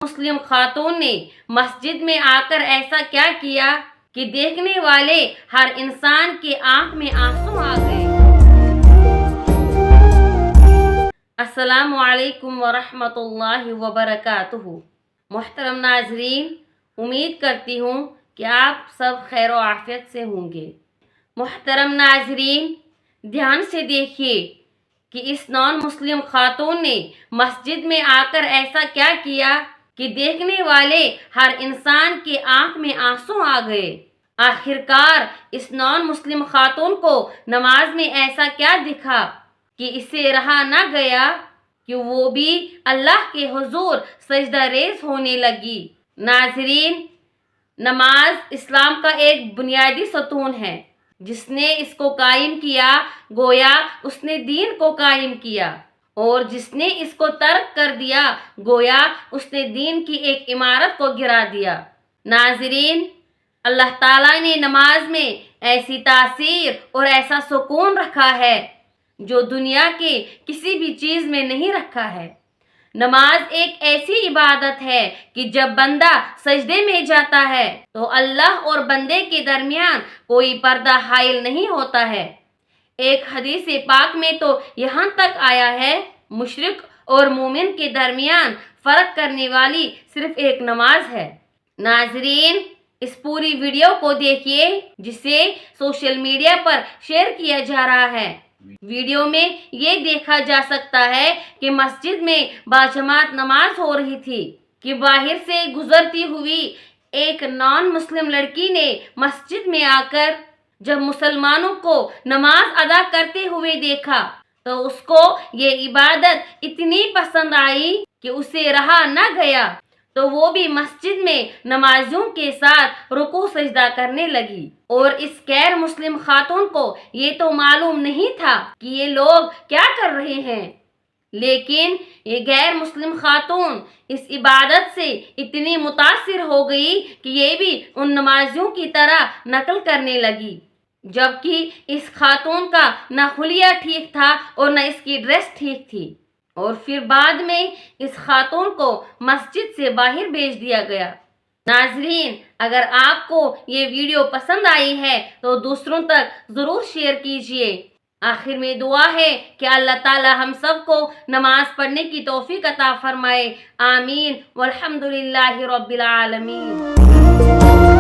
مسلم خاتون نے مسجد میں آ کر ایسا کیا کیا کہ دیکھنے والے ہر انسان کے آنکھ میں آنسو آ گئے۔ السلام علیکم ورحمۃ اللہ وبرکاتہ۔ محترم ناظرین، امید کرتی ہوں کہ آپ سب خیر و عافیت سے ہوں گے۔ محترم ناظرین، دھیان سے دیکھیے کہ اس نان مسلم خاتون نے مسجد میں آ کر ایسا کیا کیا کہ دیکھنے والے ہر انسان کے آنکھ میں آنسو آ گئے۔ آخرکار اس نان مسلم خاتون کو نماز میں ایسا کیا دکھا کہ اسے رہا نہ گیا کہ وہ بھی اللہ کے حضور سجدہ ریز ہونے لگی۔ ناظرین، نماز اسلام کا ایک بنیادی ستون ہے۔ جس نے اس کو قائم کیا گویا اس نے دین کو قائم کیا، اور جس نے اس کو ترک کر دیا گویا اس نے دین کی ایک عمارت کو گرا دیا۔ ناظرین، اللہ تعالیٰ نے نماز میں ایسی تاثیر اور ایسا سکون رکھا ہے جو دنیا کے کسی بھی چیز میں نہیں رکھا ہے۔ نماز ایک ایسی عبادت ہے کہ جب بندہ سجدے میں جاتا ہے تو اللہ اور بندے کے درمیان کوئی پردہ حائل نہیں ہوتا ہے۔ ایک حدیث پاک میں تو یہاں تک آیا ہے، مشرک اور مومن کے درمیان فرق کرنے والی صرف ایک نماز ہے۔ ناظرین، اس پوری ویڈیو کو دیکھیے جسے سوشل میڈیا پر شیئر کیا جا رہا ہے۔ ویڈیو میں یہ دیکھا جا سکتا ہے کہ مسجد میں باجماعت نماز ہو رہی تھی کہ باہر سے گزرتی ہوئی ایک نان مسلم لڑکی نے مسجد میں آ کر جب مسلمانوں کو نماز ادا کرتے ہوئے دیکھا تو اس کو یہ عبادت اتنی پسند آئی کہ اسے رہا نہ گیا، تو وہ بھی مسجد میں نمازیوں کے ساتھ رکوع سجدہ کرنے لگی۔ اور اس غیر مسلم خاتون کو یہ تو معلوم نہیں تھا کہ یہ لوگ کیا کر رہے ہیں، لیکن یہ غیر مسلم خاتون اس عبادت سے اتنی متاثر ہو گئی کہ یہ بھی ان نمازیوں کی طرح نقل کرنے لگی، جبکہ اس خاتون کا نہ حلیہ ٹھیک تھا اور نہ اس کی ڈریس ٹھیک تھی۔ اور پھر بعد میں اس خاتون کو مسجد سے باہر بھیج دیا گیا۔ ناظرین، اگر آپ کو یہ ویڈیو پسند آئی ہے تو دوسروں تک ضرور شیئر کیجیے۔ آخر میں دعا ہے کہ اللہ تعالی ہم سب کو نماز پڑھنے کی توفیق عطا فرمائے۔ آمین والحمدللہ رب العالمین۔